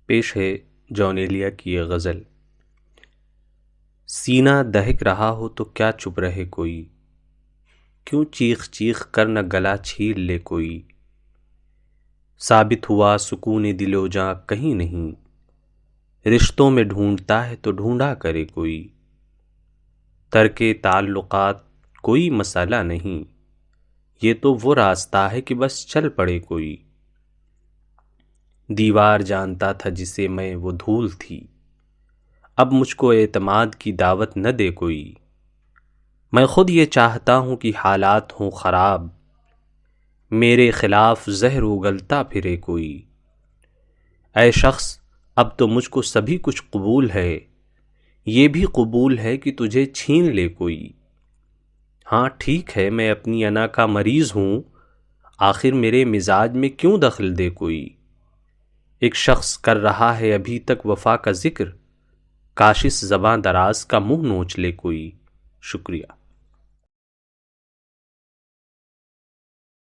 پیش ہے جونیلیا کی یہ غزل۔ سینہ دہک رہا ہو تو کیا چپ رہے کوئی، کیوں چیخ چیخ کر نہ گلا چھیل لے کوئی۔ ثابت ہوا سکون دل و جاں کہیں نہیں، رشتوں میں ڈھونڈتا ہے تو ڈھونڈا کرے کوئی۔ ترک تعلقات کوئی مسئلہ نہیں، یہ تو وہ راستہ ہے کہ بس چل پڑے کوئی۔ دیوار جانتا تھا جسے میں وہ دھول تھی، اب مجھ کو اعتماد کی دعوت نہ دے کوئی۔ میں خود یہ چاہتا ہوں کہ حالات ہوں خراب، میرے خلاف زہر اگلتا پھرے کوئی۔ اے شخص اب تو مجھ کو سبھی کچھ قبول ہے، یہ بھی قبول ہے کہ تجھے چھین لے کوئی۔ ہاں ٹھیک ہے میں اپنی انا کا مریض ہوں، آخر میرے مزاج میں کیوں دخل دے کوئی۔ ایک شخص کر رہا ہے ابھی تک وفا کا ذکر، کاش اس زباں دراز کا منہ نوچ لے کوئی۔ شکریہ۔